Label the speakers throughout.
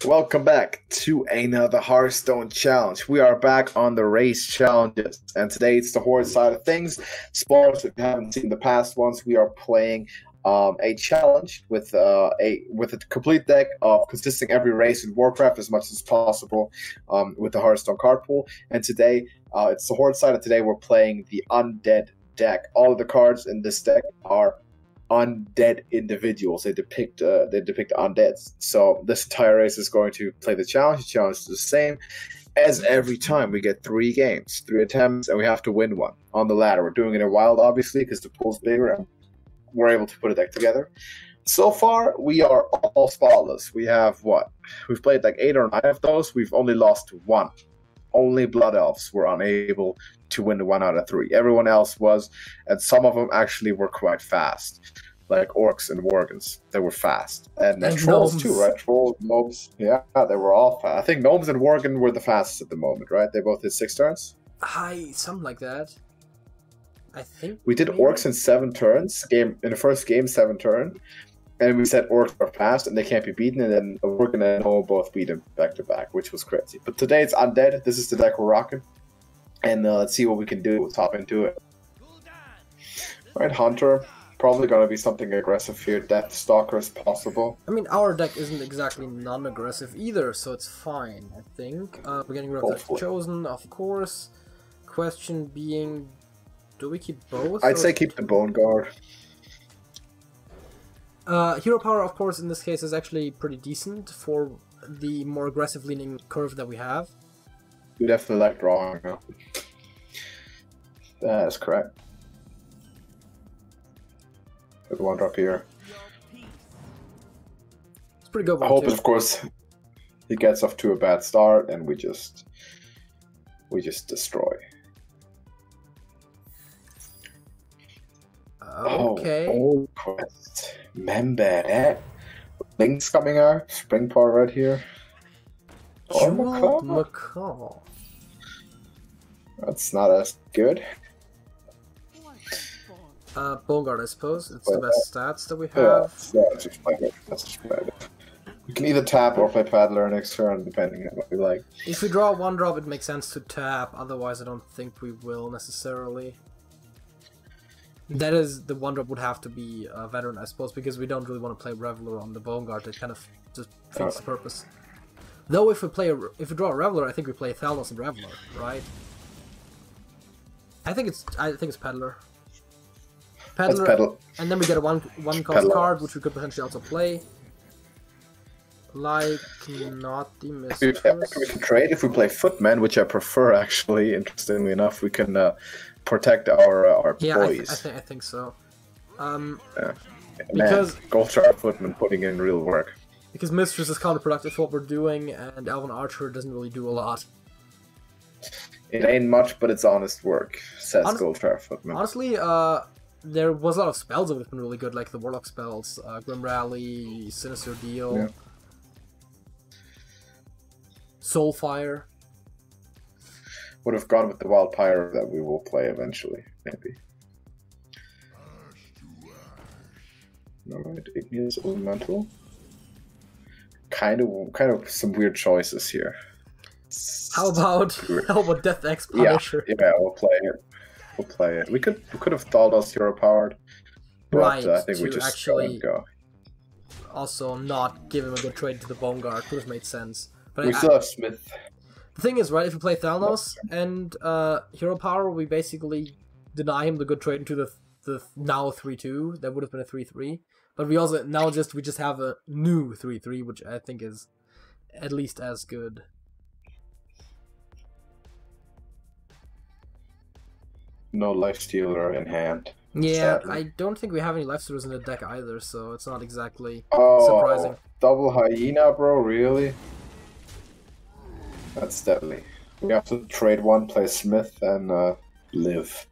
Speaker 1: Welcome back to another Hearthstone challenge. We are back on the race challenges, and today it's the horde side of things. Spoilers if you haven't seen the past ones. We are playing a challenge with a complete deck of consisting every race in Warcraft as much as possible with the Hearthstone card pool. And today it's the horde side, and today we're playing the Undead deck. All of the cards in this deck are undead individuals. They depict undeads. So this entire race is going to play the challenge. The challenge is the same as every time. We get 3 games, 3 attempts, and we have to win one on the ladder. We're doing it in wild, obviously, because the pool's bigger and we're able to put a deck together. So far, we are all spotless. We have what? We've played like 8 or 9 of those. We've only lost 1. Only Blood Elves were unable to win 1 out of 3. Everyone else was, and some of them actually were quite fast, like Orcs and Worgens. They were fast, and Trolls
Speaker 2: Gnomes
Speaker 1: too, right? Trolls, Gnomes, yeah, they were all fast. I think Gnomes and Worgen were the fastest at the moment, right? They both did 6 turns.
Speaker 2: Hi, something like that. I think
Speaker 1: We did
Speaker 2: maybe?
Speaker 1: Orcs in 7 turns. In the first game, 7 turn. And we said Orcs are fast and they can't be beaten, and then Worgen and Gnome both beat them back to back, which was crazy. But today it's Undead. This is the deck we're rocking. And let's see what we can do. We'll top into it. Alright, Hunter. Probably going to be something aggressive here. Death Stalker is possible.
Speaker 2: I mean, our deck isn't exactly non-aggressive either, so it's fine, I think. We're getting rid of
Speaker 1: Hopefully.
Speaker 2: the Chosen, of course. Question being, do we keep both?
Speaker 1: I'd
Speaker 2: or-
Speaker 1: say keep the Bone Guard.
Speaker 2: Hero power, of course, in this case is actually pretty decent for the more aggressive-leaning curve that we have.
Speaker 1: We definitely like drawing now. That is correct. Good 1-drop here.
Speaker 2: It's a pretty good
Speaker 1: I
Speaker 2: one,
Speaker 1: hope,
Speaker 2: too.
Speaker 1: of course, he gets off to a bad start and we just destroy.
Speaker 2: Okay.
Speaker 1: Oh, quest. Remember that. Link's coming out. Spring Paw right here. Or
Speaker 2: Jewel
Speaker 1: Macaw?
Speaker 2: Macaw.
Speaker 1: That's not as good.
Speaker 2: Bone Guard, I suppose. It's the best stats that we
Speaker 1: Yeah,
Speaker 2: have.
Speaker 1: let's just play it. Let's just play it. We can either tap or play Paddler next turn, depending on what we like.
Speaker 2: If we draw 1-drop, it makes sense to tap, otherwise I don't think we will necessarily. That is, the 1-drop would have to be a Veteran, I suppose, because we don't really want to play Reveler on the Bone Guard. It kind of just defeats the purpose. Though if we draw a Reveler, I think we play Thalnos and Reveler, right? I think it's Peddler.
Speaker 1: Let's pedal.
Speaker 2: And then we get a one cost
Speaker 1: Peddler.
Speaker 2: card, which we could potentially also play. Like, not the
Speaker 1: We
Speaker 2: Mistress.
Speaker 1: can trade if we play Footman, which I prefer, actually. Interestingly enough, we can protect our
Speaker 2: Yeah,
Speaker 1: boys.
Speaker 2: I think so.
Speaker 1: Man,
Speaker 2: Because-
Speaker 1: Gold Star Footman putting in real work.
Speaker 2: Because Mistress is counterproductive for what we're doing, and Elven Archer doesn't really do a lot.
Speaker 1: It ain't much, but it's honest work, says
Speaker 2: Honest-
Speaker 1: Gold Star Footman.
Speaker 2: Honestly, there was a lot of spells that have been really good, like the Warlock spells, Grim Rally, Sinister Deal,
Speaker 1: Yeah.
Speaker 2: Soulfire.
Speaker 1: Would have gone with the Wild Pyre that we will play eventually, maybe. Alright, Igneous Elemental. Kind of some weird choices here.
Speaker 2: How about Death X Punisher?
Speaker 1: Yeah, we'll play it. We'll play it. We could have thought us hero powered, but
Speaker 2: Right,
Speaker 1: I think we
Speaker 2: to
Speaker 1: just
Speaker 2: actually-
Speaker 1: go.
Speaker 2: Also, not give him a good trade to the Bone Guard would have made sense. But
Speaker 1: We still have Smith.
Speaker 2: the thing is, right, if we play Thalnos and Hero Power, we basically deny him the good trade into the now 3-2. That would have been a 3-3. But we also we just have a new 3-3, which I think is at least as good.
Speaker 1: No life stealer in hand.
Speaker 2: Yeah,
Speaker 1: Sadly.
Speaker 2: I don't think we have any lifestealers in the deck either, so it's not exactly
Speaker 1: Oh,
Speaker 2: surprising.
Speaker 1: double hyena, bro, really? That's deadly. We have to trade one, play Smith, and live.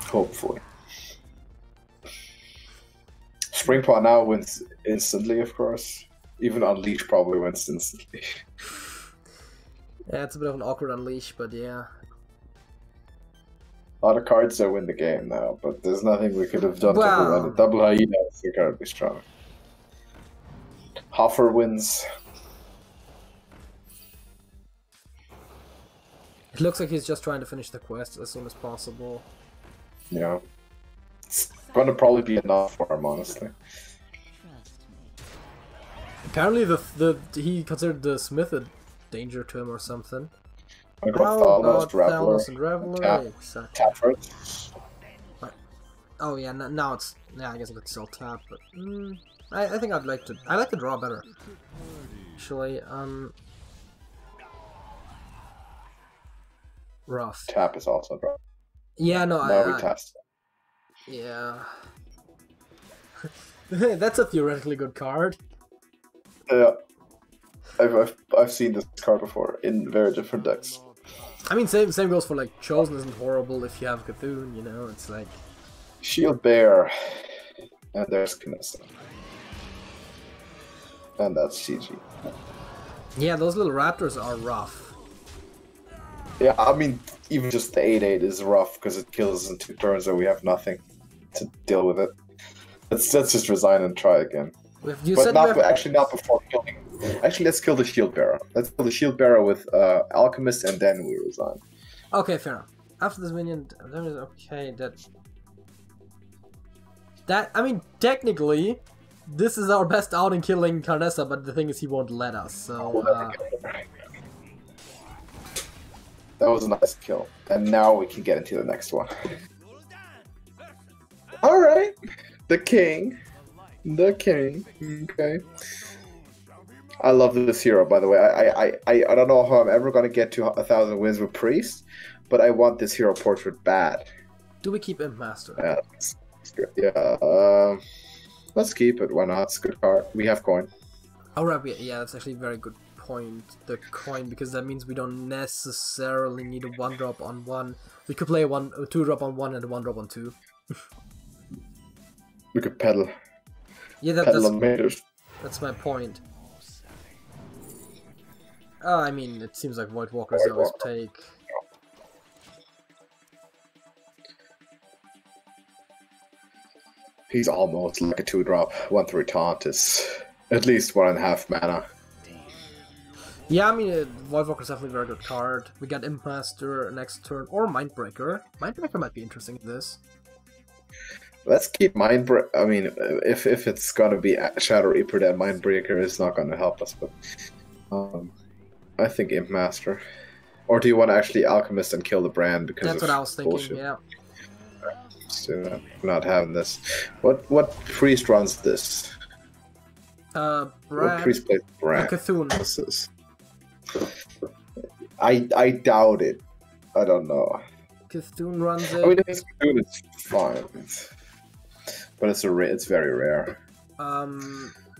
Speaker 1: Hopefully. Springpaw now wins instantly, of course. Even Unleash probably wins instantly.
Speaker 2: Yeah, it's a bit of an awkward unleash, but yeah.
Speaker 1: A lot of cards that win the game now, but there's nothing we could have done to
Speaker 2: Wow.
Speaker 1: prevent it. Double hyena is incredibly strong. Hoffer wins.
Speaker 2: It looks like he's just trying to finish the quest as soon as possible.
Speaker 1: Yeah. It's gonna probably be enough for him, honestly.
Speaker 2: Apparently he considered the smith a danger to him or something.
Speaker 1: I got Thalos, Reveler,
Speaker 2: and Reveler? Exactly.
Speaker 1: tap first.
Speaker 2: Oh yeah, now it's... Yeah, I guess I could still tap, but... I think I'd like to... I like to draw better. Actually, rough.
Speaker 1: Tap is also draw.
Speaker 2: Yeah, no,
Speaker 1: Now we test.
Speaker 2: Yeah. That's a theoretically good card.
Speaker 1: Yeah. I've seen this card before in very different decks.
Speaker 2: I mean, same goes for, like, Chosen isn't horrible if you have Cthulhu, you know? It's like...
Speaker 1: Shield Bear. And there's Knessa. And that's GG.
Speaker 2: Yeah, those little raptors are rough.
Speaker 1: Yeah, I mean, even just the 8/8 is rough because it kills us in 2 turns and we have nothing to deal with it. Let's just resign and try again. Actually not before killing. Actually, let's kill the Shield Bearer. Let's kill the Shield Bearer with Alchemist and then we resign.
Speaker 2: Okay, fair enough. After this minion, okay, that I mean, technically, this is our best out in killing Carnessa, but the thing is he won't let us, so...
Speaker 1: That was a nice kill. And now we can get into the next one. Alright. The king. The king. Okay. I love this hero, by the way. I don't know how I'm ever going to get to 1,000 wins with Priest, but I want this hero portrait bad.
Speaker 2: Do we keep Imp Master?
Speaker 1: Yeah. Yeah. Let's keep it. Why not? It's a good card. We have coin.
Speaker 2: Oh, right. Yeah, that's actually a very good point. The coin, because that means we don't necessarily need a 1-drop on 1. We could play a 2-drop on 1 and a 1-drop on 2.
Speaker 1: We could pedal.
Speaker 2: Yeah, that's my point. I mean, it seems like Void Walkers always take.
Speaker 1: He's almost like a 2-drop. 1/3 taunt is at least 1.5 mana.
Speaker 2: Yeah, I mean, Void Walker's definitely a very good card. We got Imp Master next turn, or Mindbreaker. Mindbreaker might be interesting in this.
Speaker 1: Let's keep Mindbreaker. I mean, if it's gonna be Shadow Reaper, then Mindbreaker is not gonna help us. But I think Imp Master. Or do you want to actually Alchemist and kill the brand because
Speaker 2: that's what I was thinking.
Speaker 1: Bullshit?
Speaker 2: Yeah.
Speaker 1: So I'm not having this. What priest runs this?
Speaker 2: Brand.
Speaker 1: What priest plays Brand?
Speaker 2: Cthulhu.
Speaker 1: This is. I doubt it. I don't know.
Speaker 2: Cthulhu runs it.
Speaker 1: I mean, if it's Cthulhu, it's fine. But it's very rare.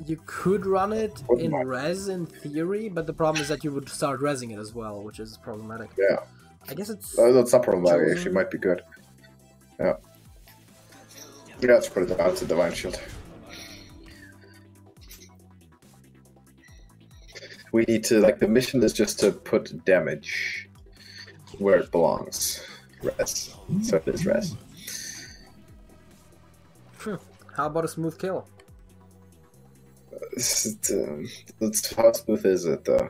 Speaker 2: You could run it in res in theory, but the problem is that you would start resing it as well, which is problematic.
Speaker 1: Yeah.
Speaker 2: I guess it's...
Speaker 1: That's not problematic, actually. It might be good. Yeah. Yeah, let's put it down to Divine Shield. We need to, like, the mission is just to put damage where it belongs. Res. So it is res.
Speaker 2: How about a smooth kill?
Speaker 1: How smooth is it, though?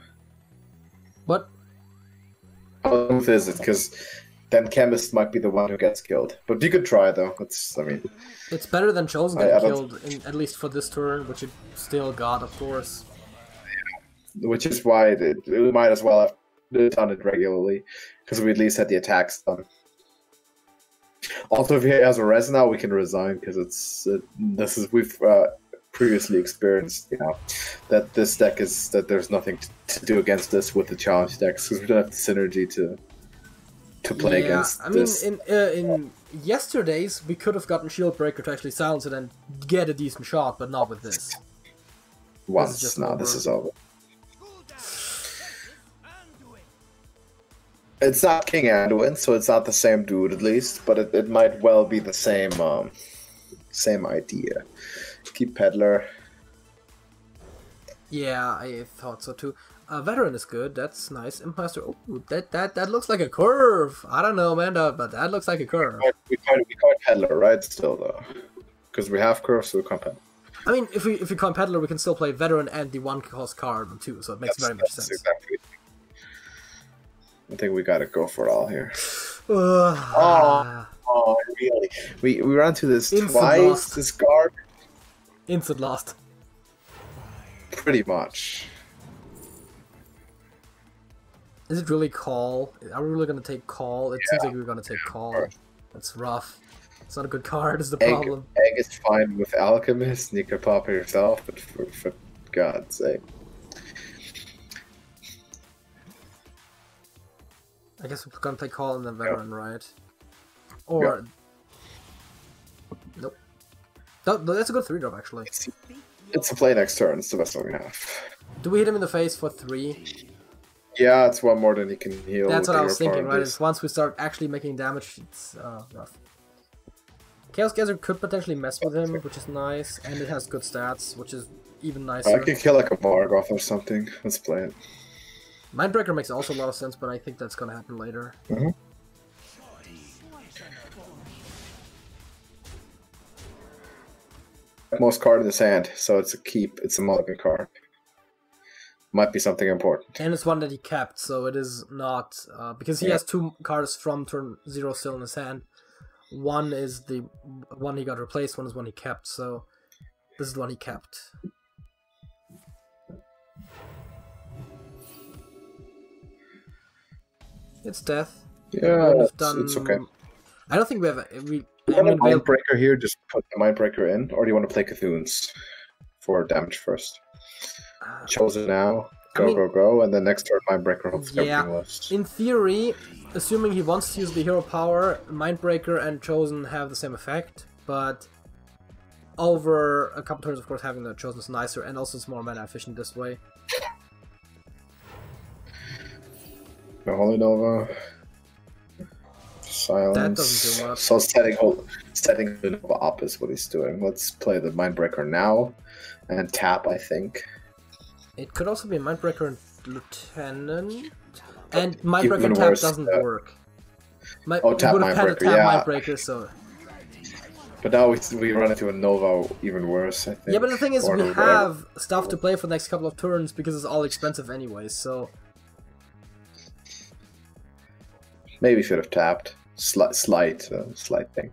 Speaker 2: What?
Speaker 1: How smooth is it? Because then Chemist might be the one who gets killed. But you could try, though.
Speaker 2: It's better than Chosen getting killed, at least for this turn, which it still got, of course.
Speaker 1: Which is why we might as well have done it regularly, because we at least had the attacks done. Also, if he has a res now, we can resign, because we've previously experienced, that this deck that there's nothing to do against this with the challenge decks, because we don't have the synergy to play against this.
Speaker 2: In yesterday's, we could have gotten Shieldbreaker to actually silence it and get a decent shot, but not with this.
Speaker 1: This is over. It's not King Anduin, so it's not the same dude, at least, but it might well be the same idea. Keep Peddler.
Speaker 2: Yeah, I thought so too. Veteran is good. That's nice. Imposter. Oh, that looks like a curve. I don't know, man, but that looks like a curve.
Speaker 1: We can't Peddler, right? Still though, because we have curves, so we can't Peddler.
Speaker 2: I mean, if we count Peddler, we can still play Veteran and the 1-cost card too, so it makes very much sense.
Speaker 1: Exactly. I think we gotta go for it all here. Really? We ran to this
Speaker 2: Instant
Speaker 1: twice.
Speaker 2: lost.
Speaker 1: This card.
Speaker 2: Instant lost.
Speaker 1: Pretty much.
Speaker 2: Is it really call? Are we really gonna take call? It seems like we're gonna take call. That's rough. It's not a good card, is the problem.
Speaker 1: Egg is fine with Alchemist, and you can pop it yourself, but for God's sake.
Speaker 2: I guess we're gonna play call and then Veteran, right? Or... Nope. No, that's a good 3-drop, actually.
Speaker 1: It's a play next turn, it's the best one we have.
Speaker 2: Do we hit him in the face for 3?
Speaker 1: Yeah, it's one more than he can heal.
Speaker 2: That's what I was thinking, right? It's once we start actually making damage, it's rough. Chaos Gazer could potentially mess with him, which is nice, and it has good stats, which is even nicer.
Speaker 1: I could kill like a Margoth or something. Let's play it.
Speaker 2: Mindbreaker makes also a lot of sense, but I think that's gonna happen later.
Speaker 1: Most card in his hand, so it's a keep. It's a mulligan card. Might be something important.
Speaker 2: And it's one that he kept, so it is not... because he has 2 cards from turn 0 still in his hand. One is the one he got replaced, one is one he kept, so this is the one he kept. It's death.
Speaker 1: Yeah, it's okay.
Speaker 2: I don't think we have...
Speaker 1: You want a Mindbreaker here? Just put the Mindbreaker in, or do you want to play Cthulhu's for damage first? Chosen now, go, and then next turn Mindbreaker hopes everything lifts.
Speaker 2: In theory, assuming he wants to use the hero power, Mindbreaker and Chosen have the same effect, but over a couple turns, of course, having the Chosen is nicer, and also it's more mana efficient this way.
Speaker 1: No Holy Nova. Silence.
Speaker 2: That doesn't do much.
Speaker 1: So setting the Nova up is what he's doing. Let's play the Mindbreaker now, and tap, I think.
Speaker 2: It could also be Mindbreaker and Lieutenant, and Mindbreaker and tap doesn't work.
Speaker 1: Tap Mindbreaker, yeah.
Speaker 2: Mindbreaker, so...
Speaker 1: But now we run into a Nova even worse, I think.
Speaker 2: Yeah, but the thing is, we have stuff to play for the next couple of turns because it's all expensive anyway, so...
Speaker 1: Maybe should have tapped. Slight thing.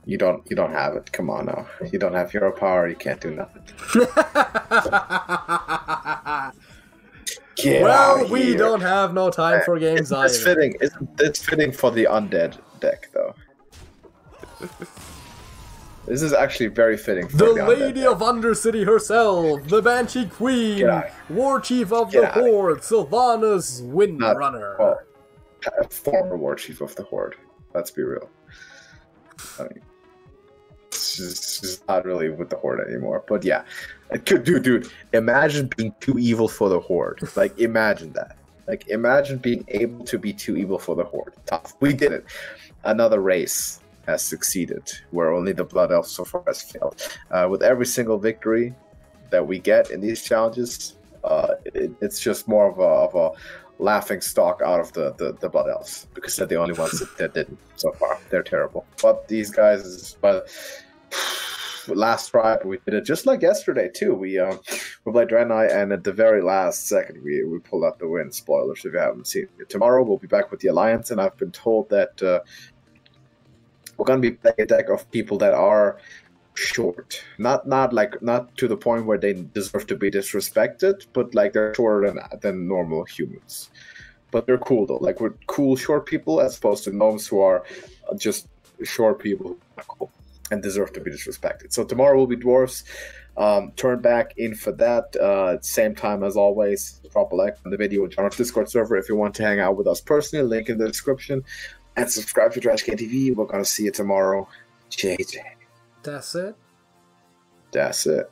Speaker 1: You don't have it. Come on now. You don't have hero power. You can't do nothing.
Speaker 2: Well, we don't have no time for games either.
Speaker 1: It's fitting for the Undead deck, though. This is actually very fitting for the
Speaker 2: Lady of Undercity herself, the Banshee Queen, War Chief of the Horde, Sylvanas Windrunner.
Speaker 1: Well, former War Chief of the Horde. Let's be real. I mean, she's not really with the Horde anymore. But yeah, dude, imagine being too evil for the Horde. Like, imagine that. Like, imagine being able to be too evil for the Horde. Tough. We did it. Another race has succeeded, where only the Blood Elf so far has failed. With every single victory that we get in these challenges, it's just more of a laughing stock out of the Blood Elves, because they're the only ones that didn't so far. They're terrible. But these guys, last try, we did it just like yesterday too. We played Draenei, and at the very last second, we pulled out the win. Spoilers if you haven't seen it. Tomorrow we'll be back with the Alliance, and I've been told that we're going to be playing a deck of people that are short, not to the point where they deserve to be disrespected, but like they're shorter than normal humans. But they're cool though. Like, we're cool short people as opposed to gnomes who are just short people who are cool and deserve to be disrespected. So tomorrow will be dwarves. Turn back in for that. Same time as always. Drop a like on the video and join our Discord server if you want to hang out with us personally. Link in the description. And subscribe to TrashcanTV. We're gonna see you tomorrow. JJ.
Speaker 2: That's it.
Speaker 1: That's it.